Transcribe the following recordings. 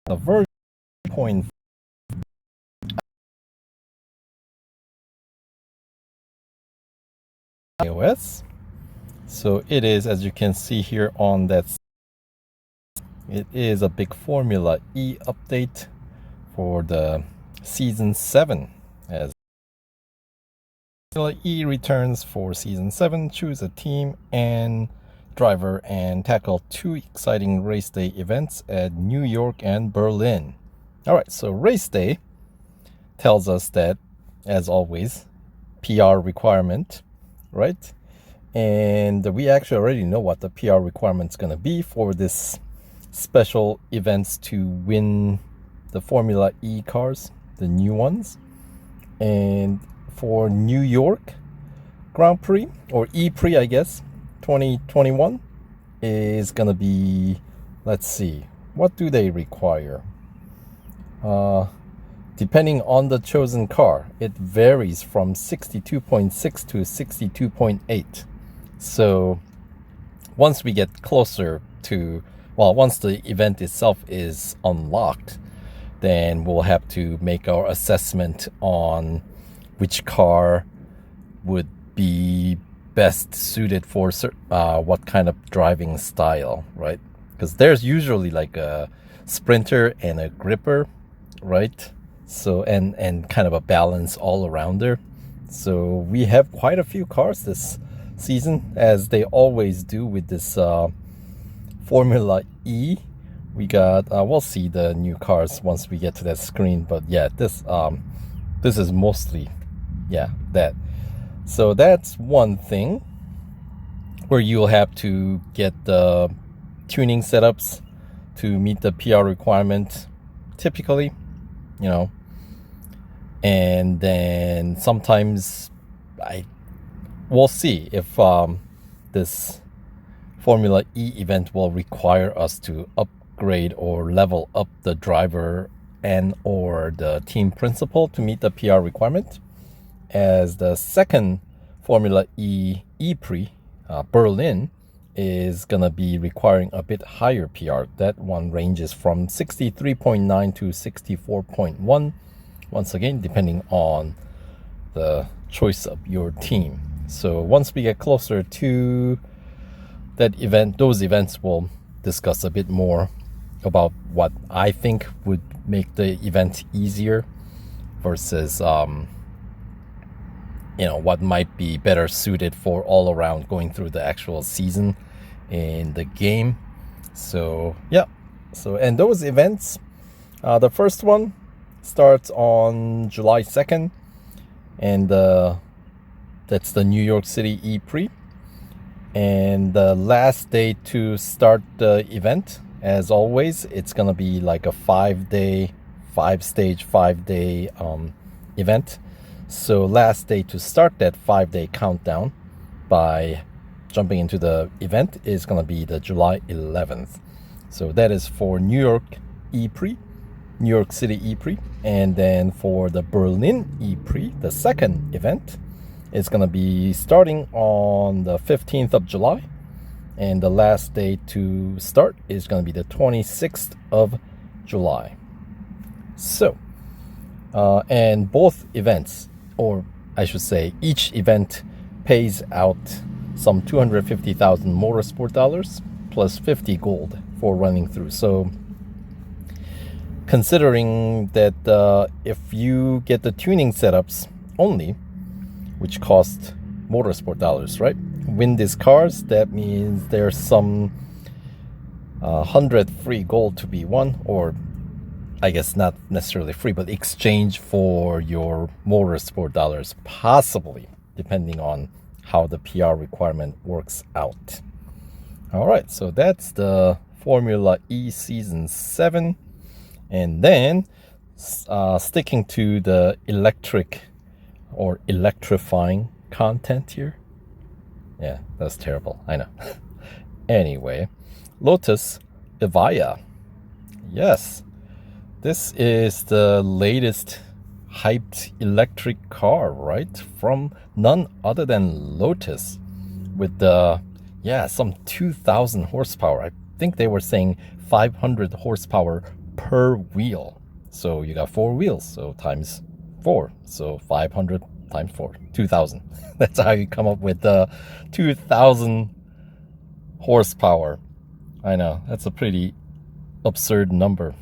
the version 0.5 iOS. So it is, as you can see here on that, it is a big Formula E update for the Season 7. As Formula E returns for Season 7, choose a team and driver and tackle 2 exciting race day events at New York and Berlin. Alright, so race day tells us that, as always, PR requirement, right? And we actually already know what the PR requirement's going to be for this special events to win the Formula E cars, the new ones. And for New York Grand Prix, or E-Prix, I guess, 2021 is going to be, let's see, what do they require? Depending on the chosen car, it varies from 62.6 to 62.8. So once we get closer to, well, once the event itself is unlocked, then we'll have to make our assessment on which car would be best suited for what kind of driving style, right? Because there's usually like a sprinter and a gripper, right? So and kind of a balance all around there. So we have quite a few cars this season, as they always do with this Formula E. We got we'll see the new cars once we get to that screen, but yeah, this is mostly, yeah, that. So that's one thing where you'll have to get the tuning setups to meet the PR requirement typically, you know. And then sometimes we'll see if this Formula E event will require us to upgrade or level up the driver and or the team principal to meet the PR requirement. As the second Formula E E-Prix, Berlin, is going to be requiring a bit higher PR. That one ranges from 63.9 to 64.1. Once again, depending on the choice of your team. So once we get closer to that event, those events, will discuss a bit more about what I think would make the event easier versus what might be better suited for all around going through the actual season in the game. So yeah, so and those events, the first one starts on July 2nd, and that's the New York City E-Prix. And the last day to start the event, as always, it's gonna be like a 5-day event. So last day to start that 5-day countdown by jumping into the event is gonna be the July 11th. So that is for New York E-Prix, New York City E-Prix. And then for the Berlin E-Prix, the second event, it's going to be starting on the 15th of July. And the last day to start is going to be the 26th of July. So, and both events, or I should say each event, pays out some 250,000 motorsport dollars plus 50 gold for running through. So considering that if you get the tuning setups only, which cost motorsport dollars, right? Win these cars, that means there's some 100 free gold to be won, or I guess not necessarily free, but exchange for your motorsport dollars, possibly, depending on how the PR requirement works out. All right, so that's the Formula E Season 7. And then sticking to the electric or electrifying content here. Yeah, that's terrible, I know. Anyway, Lotus Evija. Yes, this is the latest hyped electric car, right? From none other than Lotus, with the, some 2,000 horsepower. I think they were saying 500 horsepower per wheel. So you got 4 wheels, so times 4. So 500 times 4, 2,000. That's how you come up with the 2,000 horsepower. I know, that's a pretty absurd number.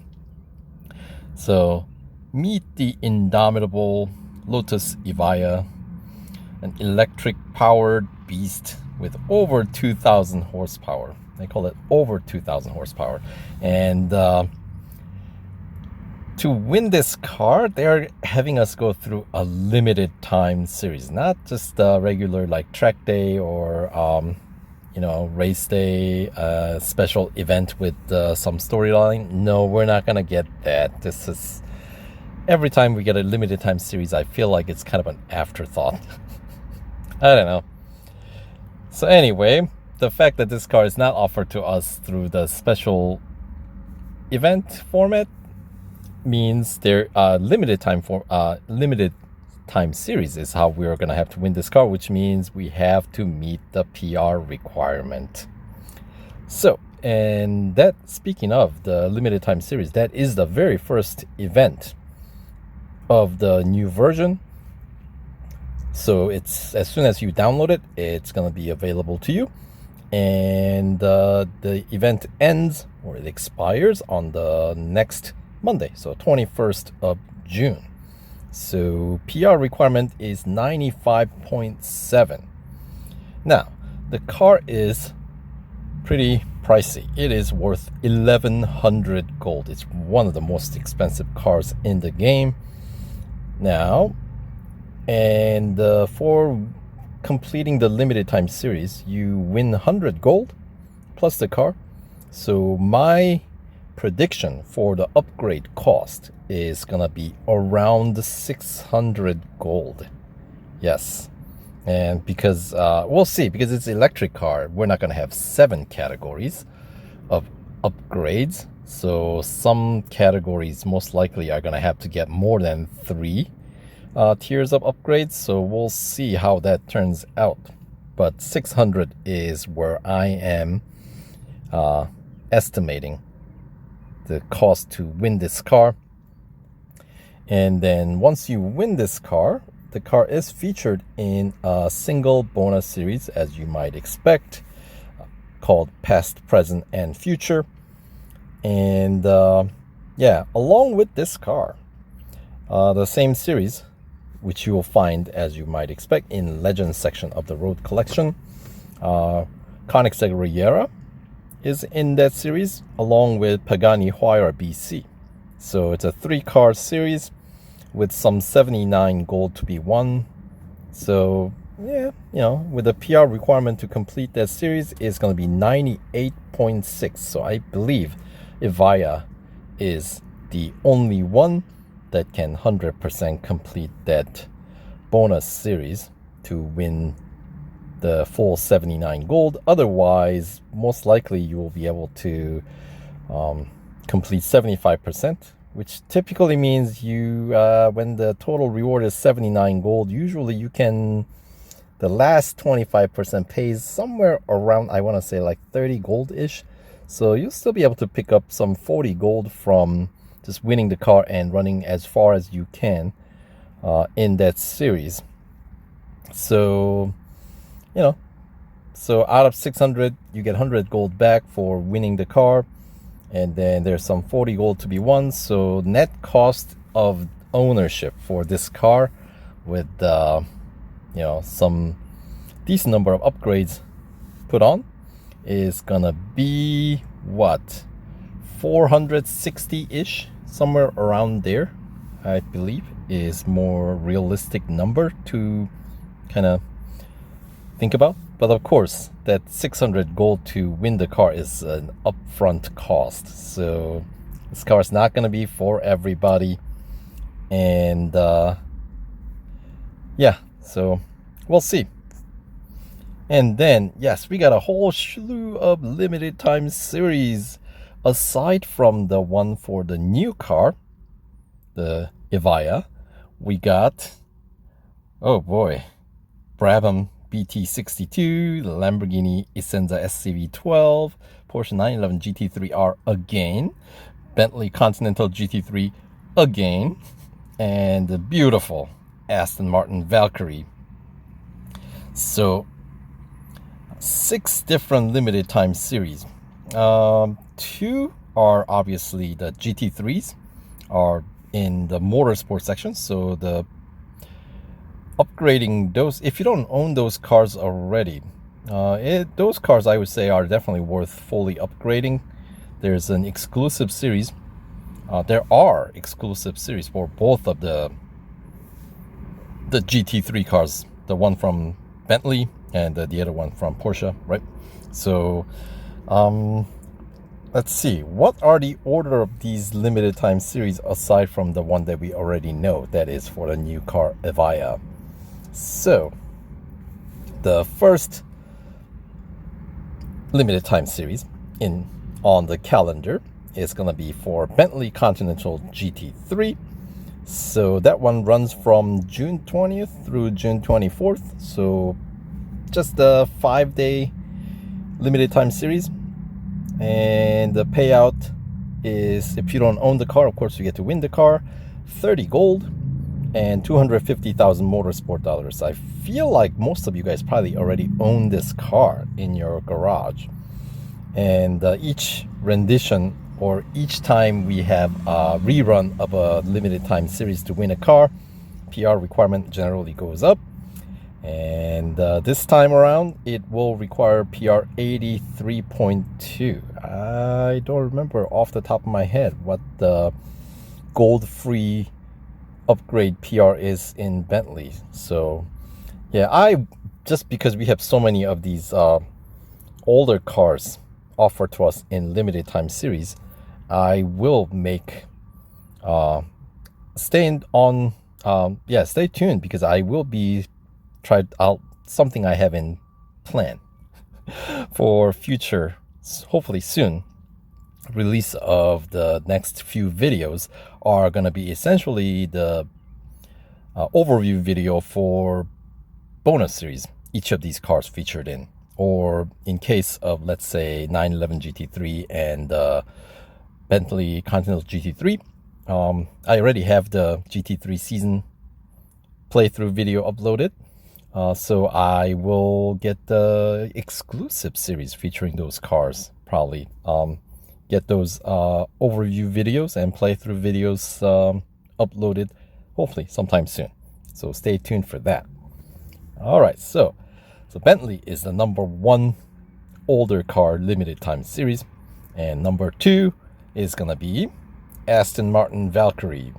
So meet the indomitable Lotus Evija, an electric powered beast with over 2,000 horsepower. They call it over 2,000 horsepower. And to win this car, they're having us go through a limited time series, not just a regular like track day or race day, special event with some storyline. No, we're not gonna get that. This is, every time we get a limited time series, I feel like it's kind of an afterthought. I don't know. So anyway, the fact that this car is not offered to us through the special event format means their limited time series is how we're gonna have to win this car, which means we have to meet the PR requirement. So, and that, speaking of the limited time series, that is the very first event of the new version. So it's, as soon as you download it, it's gonna be available to you, and the event ends, or it expires, on the next Monday, so 21st of June. So PR requirement is 95.7. Now, the car is pretty pricey. It is worth 1,100 gold. It's one of the most expensive cars in the game now. And for completing the limited time series, you win 100 gold plus the car. So my prediction for the upgrade cost is gonna be around 600 gold. Yes. And because we'll see, because it's an electric car, we're not gonna have 7 categories of upgrades. So some categories most likely are gonna have to get more than 3 tiers of upgrades. So we'll see how that turns out. But 600 is where I am estimating the cost to win this car. And then once you win this car, the car is featured in a single bonus series, as you might expect, called Past, Present, and Future. And yeah, along with this car, the same series, which you will find, as you might expect, in Legends section of the Road Collection, Koenigsegg Riviera is in that series, along with Pagani Huayra BC. So it's a 3-car series with some 79 gold to be won. So yeah, with the PR requirement to complete that series is going to be 98.6. So I believe Evija is the only one that can 100% complete that bonus series to win the full 79 gold. Otherwise, most likely you will be able to complete 75%, which typically means you, when the total reward is 79 gold, usually you can, the last 25% pays somewhere around, I want to say like 30 gold-ish. So you'll still be able to pick up some 40 gold from just winning the car and running as far as you can in that series. So so out of 600, you get 100 gold back for winning the car, and then there's some 40 gold to be won. So net cost of ownership for this car, with some decent number of upgrades put on, is gonna be what, 460-ish, somewhere around there, I believe, is more realistic number to kind of think about. But of course, that 600 gold to win the car is an upfront cost. So this car is not going to be for everybody. And yeah, so we'll see. And then, yes, we got a whole slew of limited time series aside from the one for the new car, the Evija. We got, oh boy, Brabham BT62, Lamborghini Essenza SCV12, Porsche 911 GT3R again, Bentley Continental GT3 again, and the beautiful Aston Martin Valkyrie. So 6 different limited time series. 2 are obviously the GT3s are in the motorsport section, so the upgrading those, if you don't own those cars already, those cars I would say are definitely worth fully upgrading. There's an exclusive series. There are exclusive series for both of the GT3 cars, the one from Bentley and the other one from Porsche, right? So let's see, what are the order of these limited time series aside from the one that we already know, that is for the new car Evija. So the first limited time series on the calendar is going to be for Bentley Continental GT3. So that one runs from June 20th through June 24th. So just a 5-day limited time series. And the payout is, if you don't own the car, of course you get to win the car, 30 gold and 250,000 motorsport dollars. I feel like most of you guys probably already own this car in your garage. And each rendition, or each time we have a rerun of a limited time series to win a car, PR requirement generally goes up. And this time around it will require PR 83.2. I don't remember off the top of my head what the gold free upgrade PR is in Bentley. So yeah, just because we have so many of these older cars offered to us in limited time series, I will make stay tuned, because I will be tried out something I have in plan for future, hopefully soon, release of the next few videos are going to be essentially the overview video for bonus series each of these cars featured in, or in case of, let's say, 911 GT3 and Bentley Continental GT3. I already have the GT3 season playthrough video uploaded. So I will get the exclusive series featuring those cars, probably get those overview videos and playthrough videos uploaded hopefully sometime soon. So stay tuned for that. All right, so Bentley is the number 1 older car limited time series, and number 2 is gonna be Aston Martin Valkyrie.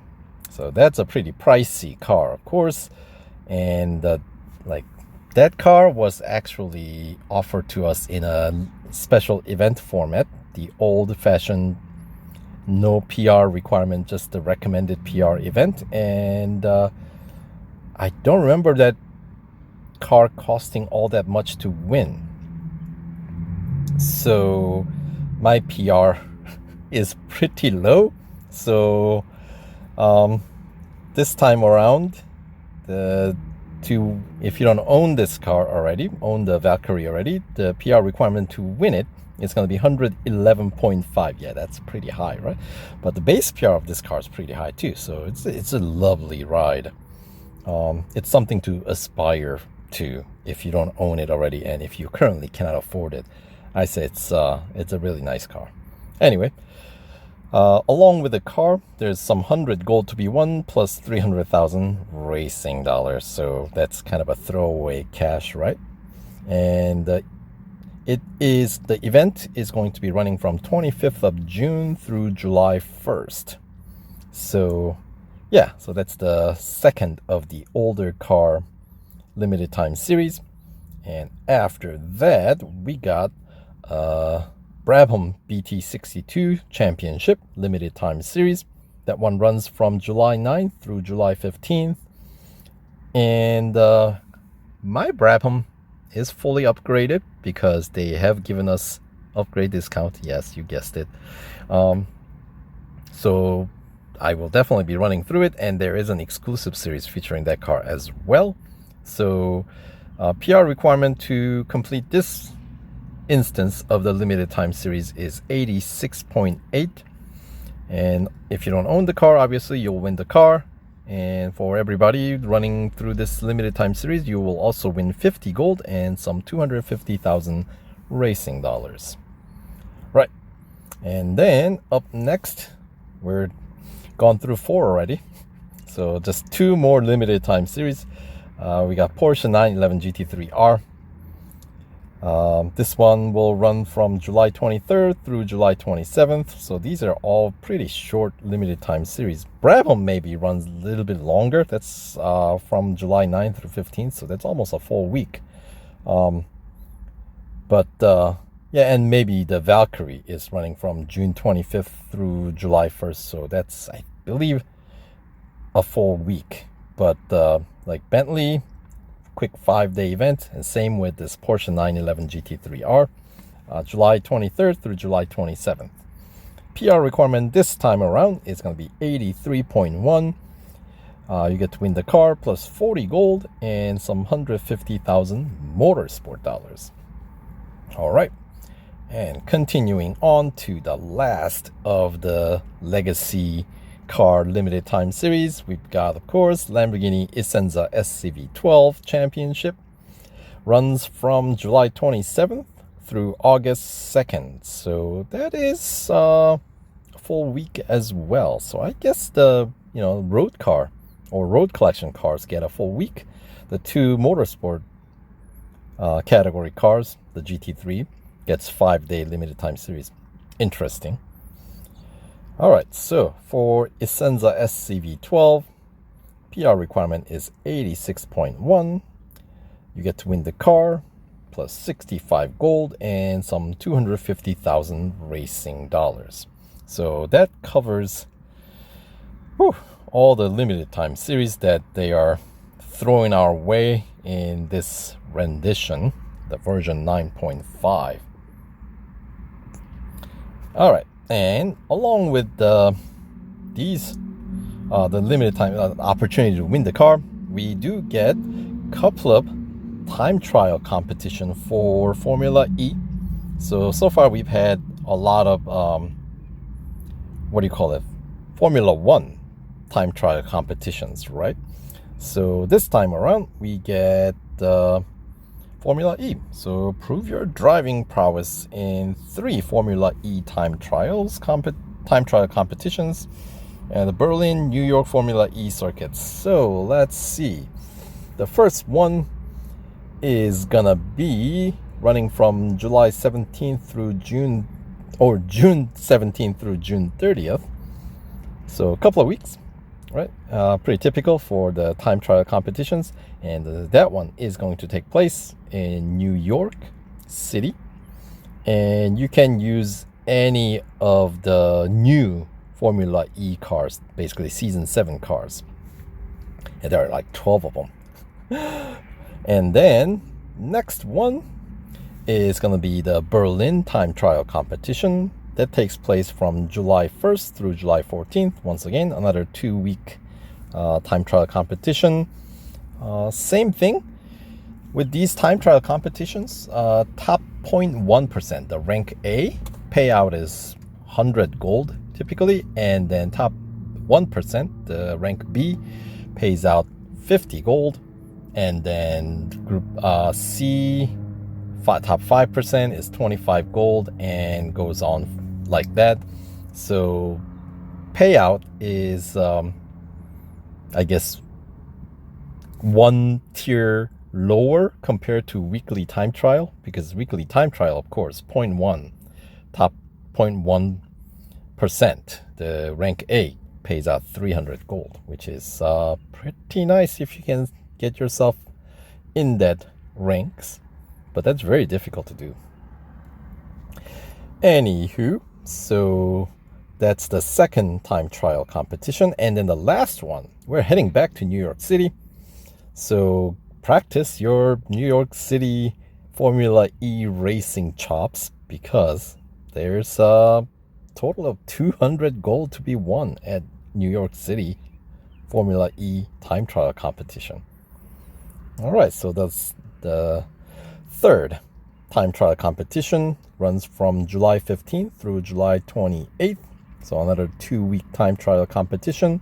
So that's a pretty pricey car, of course, and like that car was actually offered to us in a special event format, the old-fashioned no PR requirement, just the recommended PR event. And I don't remember that car costing all that much to win. So my PR is pretty low. So this time around, if you don't own this car already, own the Valkyrie already, the PR requirement to win it is going to be 111.5. Yeah, that's pretty high, right? But the base PR of this car is pretty high too, so it's a lovely ride. It's something to aspire to if you don't own it already, and if you currently cannot afford it, I say it's a really nice car. Anyway, along with the car, there's some 100 gold to be won, plus 300,000 racing dollars. So that's kind of a throwaway cash, right? And the event is going to be running from 25th of June through July 1st. So yeah, so that's the second of the older car limited time series. And after that, we got Brabham BT62 Championship Limited Time Series. That one runs from July 9th through July 15th. And my Brabham is fully upgraded because they have given us upgrade discount. Yes, you guessed it. So I will definitely be running through it, and there is an exclusive series featuring that car as well. So PR requirement to complete this instance of the limited time series is 86.8. And if you don't own the car, obviously you'll win the car. And for everybody running through this limited time series, you will also win 50 gold and some 250,000 racing dollars. Right. And then up next, we're gone through 4 already. So just 2 more limited time series. We got Porsche 911 GT3R. This one will run from July 23rd through July 27th. So these are all pretty short limited time series. Brabham maybe runs a little bit longer. That's from July 9th through 15th. So that's almost a full week. Yeah, and maybe the Valkyrie is running from June 25th through July 1st. So that's, I believe, a full week. But like Bentley, quick 5-day event, and same with this Porsche 911 GT3R, July 23rd through July 27th. PR requirement this time around is going to be 83.1. You get to win the car plus 40 gold and some 150,000 motorsport dollars. All right, and continuing on to the last of the legacy car limited time series, we've got, of course, Lamborghini Essenza SCV12 Championship. Runs from July 27th through August 2nd. So that is a full week as well. So I guess the road car or road collection cars get a full week. The 2 motorsport category cars, the GT3, gets 5-day limited time series. Interesting. All right, so for Essenza SCV12, PR requirement is 86.1. You get to win the car, plus 65 gold and some 250,000 racing dollars. So that covers all the limited time series that they are throwing our way in this rendition, the version 9.5. All right. And along with the limited time opportunity to win the car, we do get a couple of time trial competition for Formula E. So far we've had a lot of Formula One time trial competitions, right? So this time around we get Formula E. So prove your driving prowess in 3 Formula E time trial competitions and the Berlin, New York Formula E circuits. So let's see. The first one is gonna be running from July 17th through June 17th through June 30th. So a couple of weeks, right? Pretty typical for the time trial competitions. And that one is going to take place in New York City. And you can use any of the new Formula E cars, basically Season 7 cars. And there are like 12 of them. And then next one is going to be the Berlin time trial competition. That takes place from July 1st through July 14th. Once again, another 2-week time trial competition. Same thing with these time trial competitions. Top 0.1%, the rank A payout is 100 gold typically, and then top 1%, the rank B, pays out 50 gold, and then group C, top 5% is 25 gold, and goes on like that. So payout is I guess 1 tier lower compared to weekly time trial, because weekly time trial, of course, 0.1, top 0.1%, the rank A pays out 300 gold, which is pretty nice if you can get yourself in that ranks, but that's very difficult to do. Anywho, so that's the second time trial competition. And then the last one, we're heading back to New York City. So practice your New York City Formula E racing chops, because there's a total of 200 gold to be won at New York City Formula E time trial competition. All right, so that's the third time trial competition. Runs from July 15th through July 28th. So another 2-week time trial competition.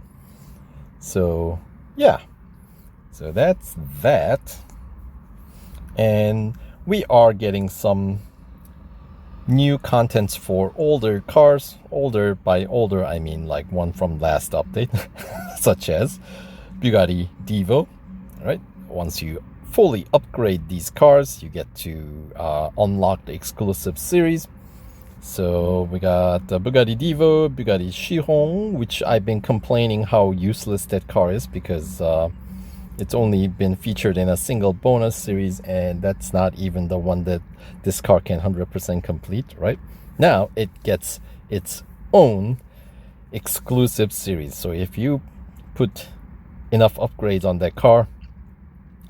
So yeah, so that's that. And we are getting some new contents for older cars. Older, by older I mean like one from last update, such as Bugatti Divo, right? Once you fully upgrade these cars, you get to unlock the exclusive series. So we got the Bugatti Divo, Bugatti Chiron, which I've been complaining how useless that car is because it's only been featured in a single bonus series, and that's not even the one that this car can 100% complete, right? Now it gets its own exclusive series. So if you put enough upgrades on that car,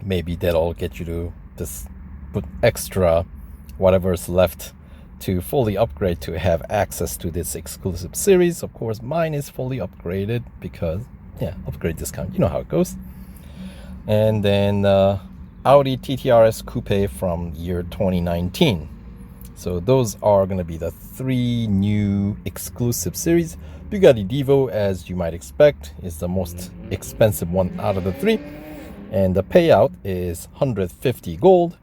maybe that'll get you to just put extra whatever's left to fully upgrade to have access to this exclusive series. Of course, mine is fully upgraded because, yeah, upgrade discount. You know how it goes. And then Audi TTRS Coupe from year 2019. So those are going to be the 3 new exclusive series. Bugatti Divo, as you might expect, is the most expensive one out of the 3. And the payout is 150 gold,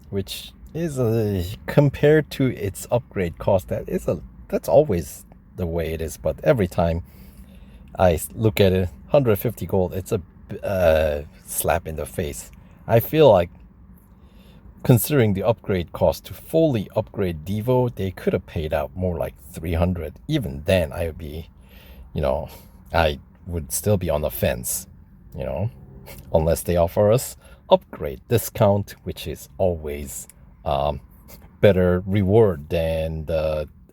which is compared to its upgrade cost, that's always the way it is. But every time I look at it, 150 gold, it's a slap in the face. I feel like, considering the upgrade cost to fully upgrade Divo, they could have paid out more like 300. Even then, I would be, I would still be on the fence, unless they offer us upgrade discount, which is always better reward than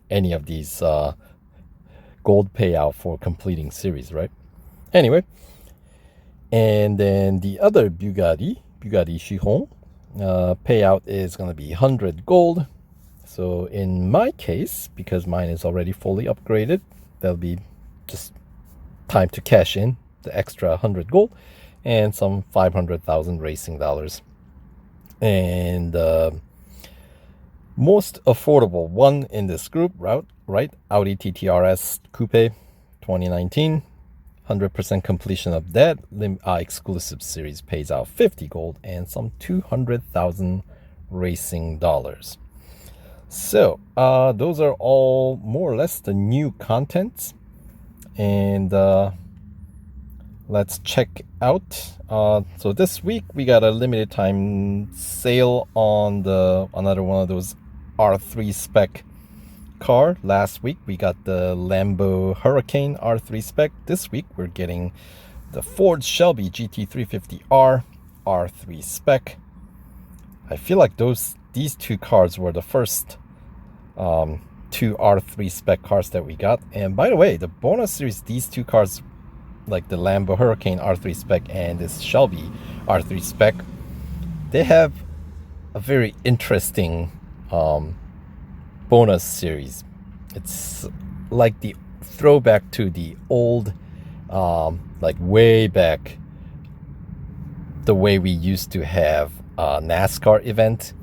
any of these gold payout for completing series, right? Anyway, and then the other Bugatti Chiron, payout is going to be 100 gold. So in my case, because mine is already fully upgraded, that'll be just time to cash in the extra 100 gold and some 500,000 racing dollars. And most affordable one in this group, right? Audi TTRS Coupe 2019. 100% completion of that exclusive series pays out 50 gold and some 200,000 racing dollars. So those are all more or less the new contents. And let's check out. So this week we got a limited time sale on another one of those R3 spec car. Last week we got the Lambo Hurricane R3 spec. This week we're getting the Ford Shelby GT350R R3 spec. I feel like these 2 cars were the first 2 R3 spec cars that we got. And by the way, the bonus series, these 2 cars, like the Lambo Hurricane R3 spec and this Shelby R3 spec, they have a very interesting bonus series. It's like the throwback to the old, like way back, the way we used to have NASCAR event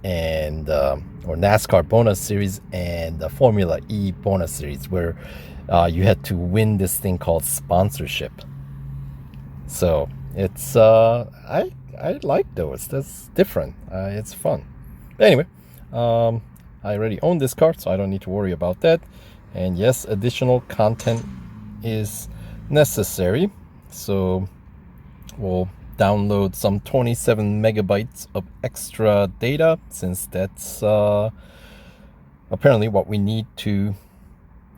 and or NASCAR bonus series and the Formula E bonus series, where you had to win this thing called sponsorship. So it's I like those. That's different. It's fun. Anyway, I already own this car, so I don't need to worry about that. And yes, additional content is necessary. So we'll download some 27 megabytes of extra data, since that's apparently what we need to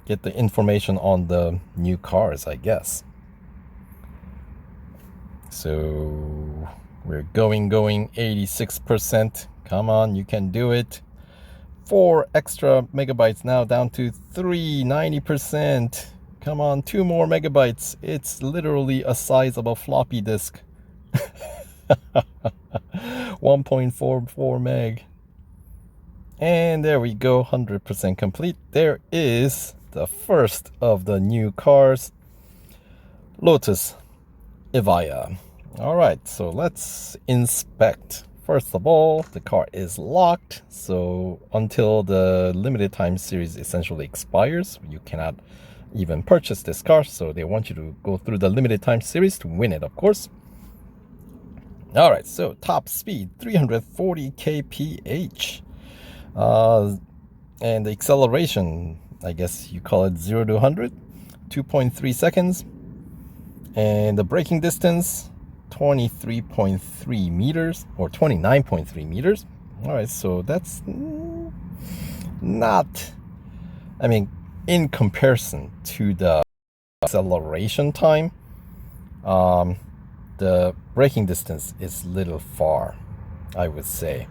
get the information on the new cars, I guess. So we're going 86%. Come on, you can do it. 4 extra megabytes now, down to 90%. Come on, 2 more megabytes. It's literally a size of a floppy disk. 1.44 meg. And there we go, 100% complete. There is the first of the new cars, Lotus Evija. All right, so let's inspect. First of all, the car is locked, so until the limited time series essentially expires, you cannot even purchase this car, so they want you to go through the limited time series to win it, of course. All right, so top speed 340 kph, and the acceleration, I guess you call it 0 to 100, 2.3 seconds, and the braking distance 23.3 meters or 29.3 meters. All right, so that's not, I mean, in comparison to the acceleration time, the braking distance is little far, I would say.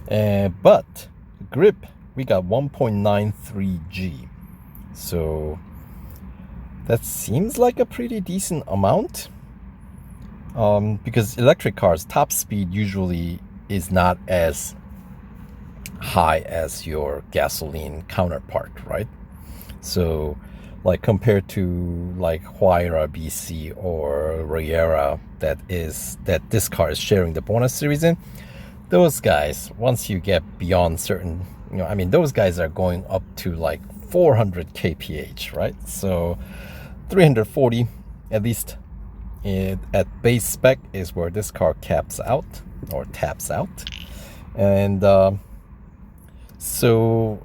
But grip, we got 1.93 G. So that seems like a pretty decent amount. Because electric cars, top speed usually is not as high as your gasoline counterpart, right? So like compared to like Huayra BC or Riera that this car is sharing the bonus series in, those guys, once you get beyond certain, I mean, those guys are going up to like 400 kph, right? So 340 at least at base spec is where this car caps out or taps out. And so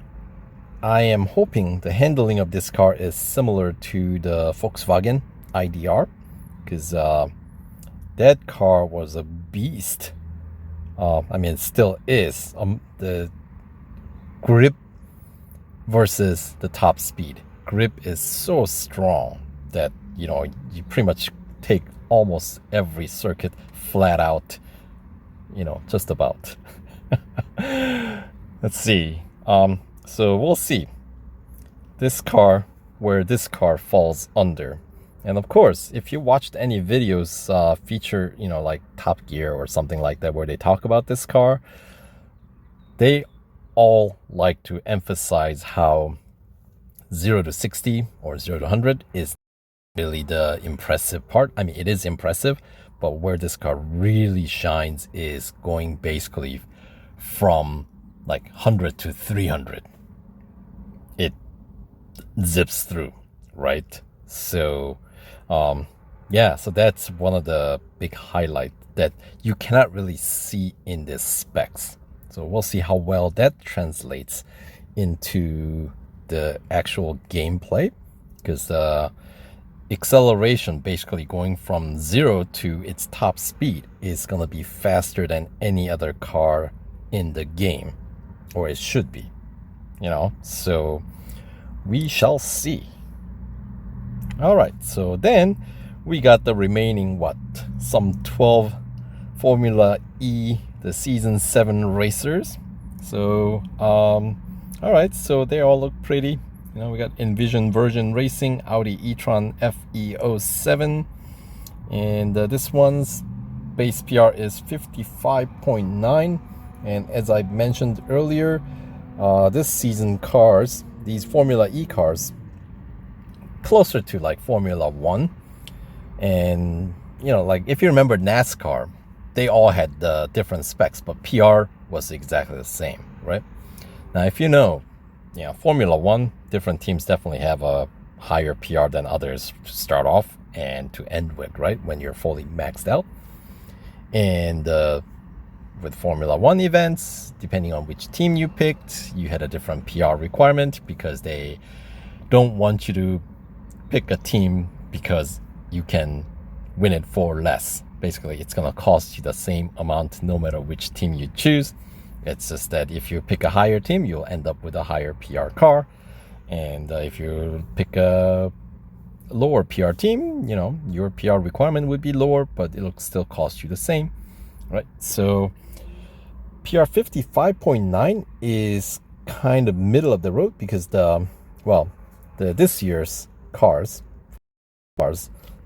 I am hoping the handling of this car is similar to the Volkswagen IDR, because that car was a beast. I mean, it still is. The grip versus the top speed. Grip is so strong that, you pretty much take almost every circuit flat out, just about. Let's see. So we'll see this car, where this car falls under. And of course, if you watched any videos feature, like Top Gear or something like that, where they talk about this car, they all like to emphasize how 0 to 60 or 0 to 100 is really the impressive part. I mean, it is impressive, but where this car really shines is going basically from like 100 to 300. It zips through, right? So yeah, so that's one of the big highlights that you cannot really see in this specs. So we'll see how well that translates into the actual gameplay, because the acceleration basically going from 0 to its top speed is going to be faster than any other car in the game, or it should be, so we shall see. All right, so then we got the remaining some 12 Formula E, the season 7 racers. So all right, so they all look pretty. We got Envision Version Racing, Audi e-tron FE07, and this one's base PR is 55.9. And as I mentioned earlier, this season cars, these Formula E cars, closer to like Formula 1. And, like if you remember NASCAR, they all had the different specs, but PR was exactly the same, right? Now, if Formula 1, different teams definitely have a higher PR than others to start off and to end with, right? When you're fully maxed out. And with Formula 1 events, depending on which team you picked, you had a different PR requirement, because they don't want you to pick a team because you can win it for less. Basically, it's going to cost you the same amount no matter which team you choose. It's just that if you pick a higher team, you'll end up with a higher PR car. And if you pick a lower PR team, your PR requirement would be lower, but it'll still cost you the same, right? So PR 55.9 is kind of middle of the road, because this year's cars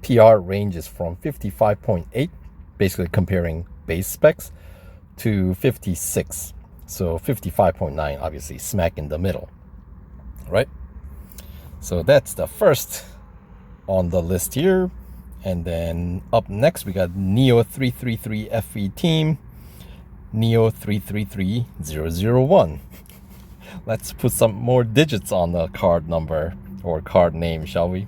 PR ranges from 55.8, basically comparing base specs, to 56. So 55.9 obviously smack in the middle, right? So that's the first on the list here. And then up next we got NIO 333 FE Team, NIO 333001. Let's put some more digits on the card number. or card name, shall we?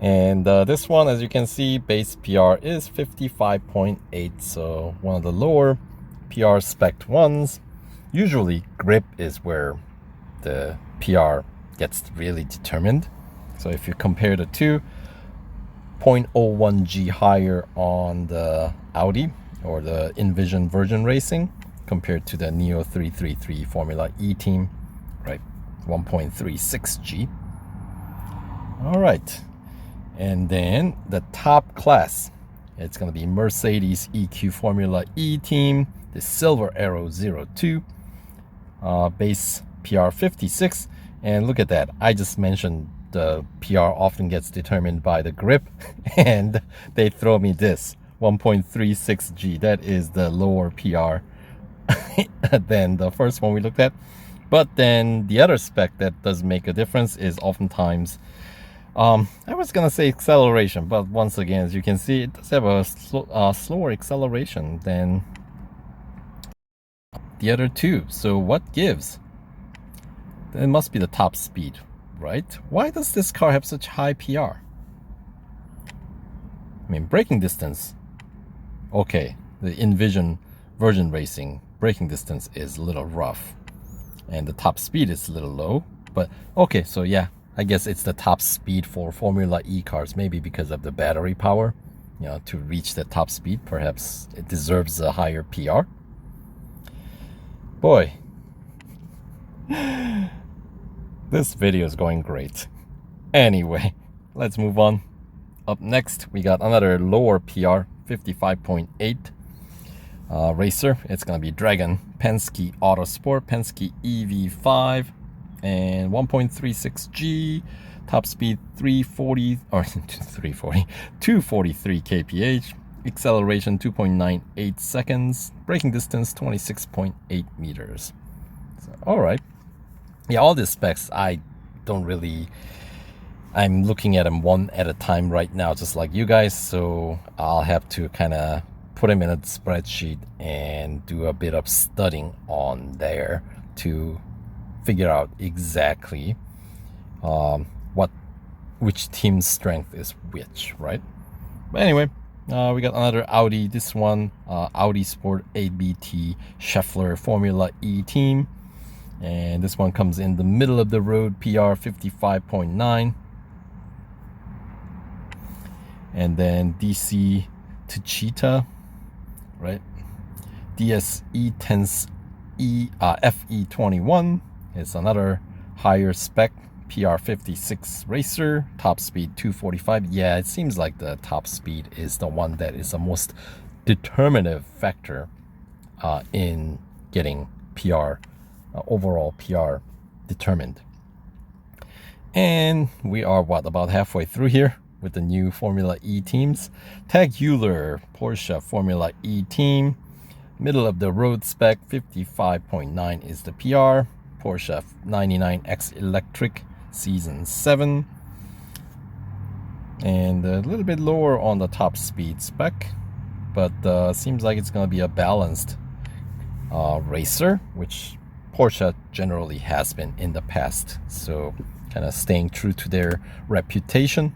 And this one, as you can see, base PR is 55.8, so one of the lower PR spec ones. Usually grip is where the PR gets really determined. So if you compare the two, 0.01 G higher on the Audi or the Envision Virgin Racing compared to the NIO 333 Formula E Team, right? 1.36 G. All right. And then the top class, it's going to be Mercedes EQ Formula E Team, the Silver Arrow 02, base PR 56. And look at that. I just mentioned the PR often gets determined by the grip, and they throw me this 1.36 G. That is the lower PR than the first one we looked at. But then the other spec that does make a difference is oftentimes I was gonna say acceleration, but once again, as you can see, it does have a slower acceleration than the other two. So what gives? It must be the top speed, right? Why does this car have such high PR? I mean, braking distance, okay, the Envision Virgin Racing braking distance is a little rough, and the top speed is a little low, but okay, so yeah, I guess it's the top speed for Formula E cars, maybe because of the battery power. You know, to reach the top speed, perhaps it deserves a higher PR. Boy, this video is going great. Anyway, let's move on. Up next, we got another lower PR, 55.8 racer. It's going to be Dragon Penske AUTOSPORT, Penske EV5. And 1.36 G, top speed 243 kph, acceleration 2.98 seconds, braking distance 26.8 meters. So, all right, yeah, all these specs I'm looking at them one at a time right now, just like you guys, so I'll have to kind of put them in a spreadsheet and do a bit of studying on there to figure out exactly which team's strength is which, right? But anyway, we got another Audi. This one, AUTOSPORT ABT Schaeffler Formula E Team, and this one comes in the middle of the road, PR 55.9, and then DC Techeetah, right? DSE 10 FE21. It's another higher spec PR 56 racer, top speed 245. Yeah, it seems like the top speed is the one that is the most determinative factor in getting PR, overall PR determined. And we are about halfway through here with the new Formula E teams. Tag Heuer Porsche Formula E team, middle of the road spec, 55.9 is the PR. Porsche 99X Electric Season 7, and a little bit lower on the top speed spec, but seems like it's going to be a balanced racer, which Porsche generally has been in the past, so kind of staying true to their reputation.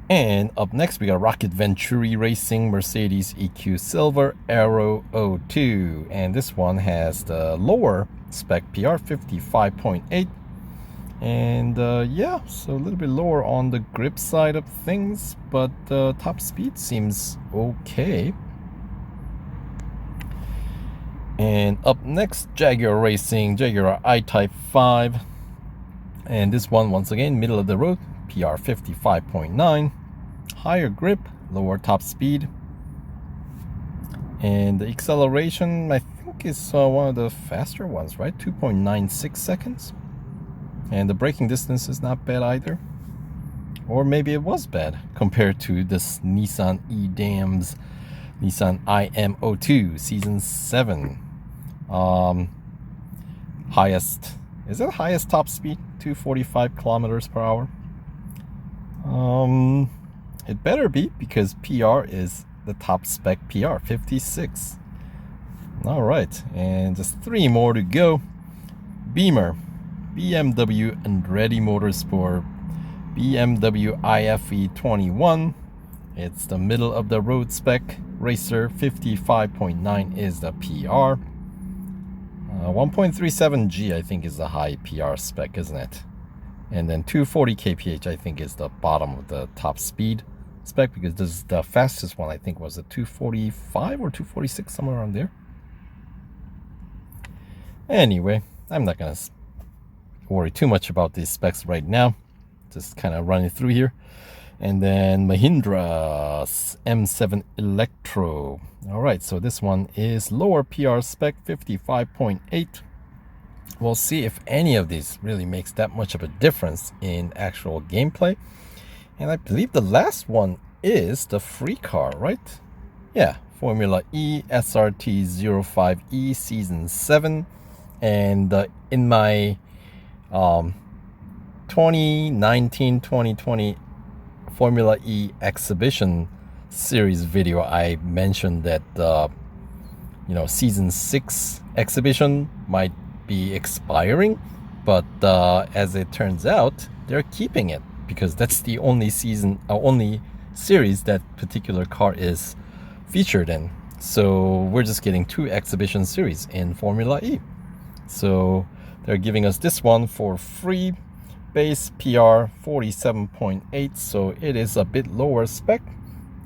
And up next, we got Rocket Venturi Racing Mercedes EQ Silver Arrow 02. And this one has the lower spec PR 55.8. And yeah, so a little bit lower on the grip side of things, but top speed seems okay. And up next, Jaguar Racing, Jaguar I-Type 5. And this one, once again, middle of the road, PR 55.9, higher grip, lower top speed, and the acceleration I think is one of the faster ones, right? 2.96 seconds, and the braking distance is not bad either, or maybe it was bad compared to this Nissan E-Dam's Nissan IM02 Season 7. Is it highest top speed? 245 kilometers per hour. It better be, because PR is the top spec PR 56. All right, and just 3 more to go. Beamer BMW Andretti Motorsport BMW iFE 21. It's the middle of the road spec racer. 55.9 is the PR. 1.37G I think is the high PR spec, isn't it? And then 240 kph I think is the bottom of the top speed spec, because this is the fastest one I think was a 245 or 246, somewhere around there. Anyway, I'm not gonna worry too much about these specs right now, just kind of running through here. And then Mahindra's M7 Electro. All right, so this one is lower PR spec, 55.8. We'll see if any of these really makes that much of a difference in actual gameplay. And I believe the last one is the free car, right? Yeah, Formula E SRT 05E Season 7. And in my 2019-2020 Formula E exhibition series video, I mentioned that Season 6 exhibition might be expiring, but as it turns out, they're keeping it, because that's the only only series that particular car is featured in. So we're just getting 2 exhibition series in Formula E. So they're giving us this one for free. Base PR 47.8, so it is a bit lower spec,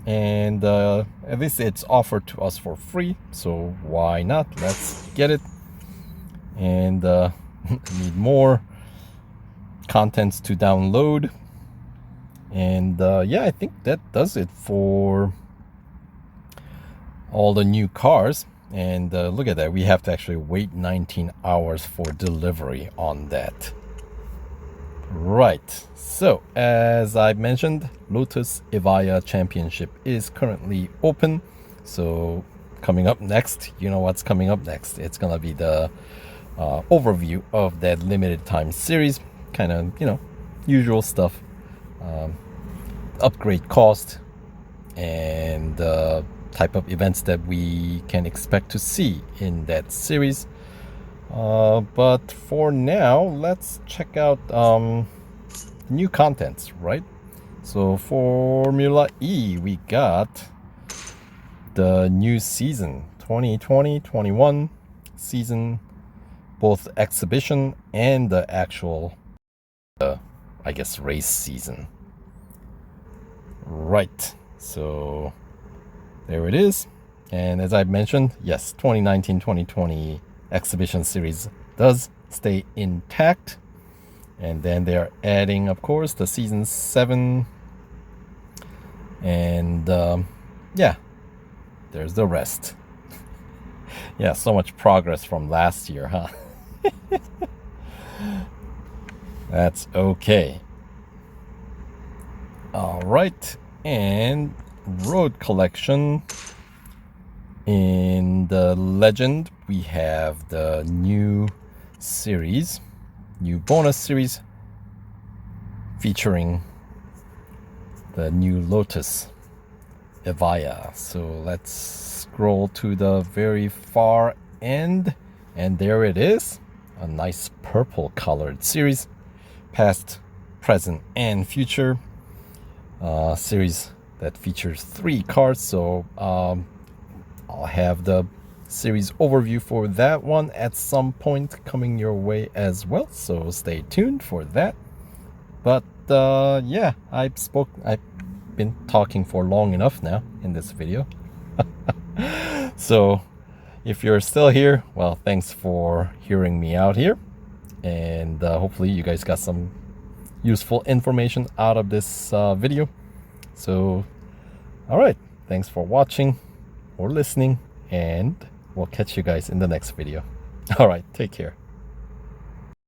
and at least it's offered to us for free, so why not? Let's get it. And need more contents to download. And yeah, I think that does it for all the new cars. And look at that, we have to actually wait 19 hours for delivery on that. Right, so as I mentioned, Lotus Evija Championship is currently open. So coming up next, you know what's coming up next. It's gonna be the overview of that limited time series, kind of, usual stuff, upgrade cost, and type of events that we can expect to see in that series. But for now, let's check out new contents, right? So Formula E, we got the new season, 2020-21 season, both exhibition and the actual, I guess, race season. Right, so there it is. And as I mentioned, yes, 2019-2020 exhibition series does stay intact. And then they are adding, of course, the Season 7. And yeah, there's the rest. Yeah, so much progress from last year, huh? That's okay. All right, and road collection. In the Legend, we have the new series, new bonus series, featuring the new Lotus Evija. So let's scroll to the very far end, and there it is, a nice purple colored series, past, present, and future series that features 3 cars. So I'll have the series overview for that one at some point coming your way as well, so stay tuned for that. But yeah, I've been talking for long enough now in this video. So if you're still here, well, thanks for hearing me out here, and hopefully you guys got some useful information out of this video. So all right, thanks for watching or listening, and we'll catch you guys in the next video. All right, take care.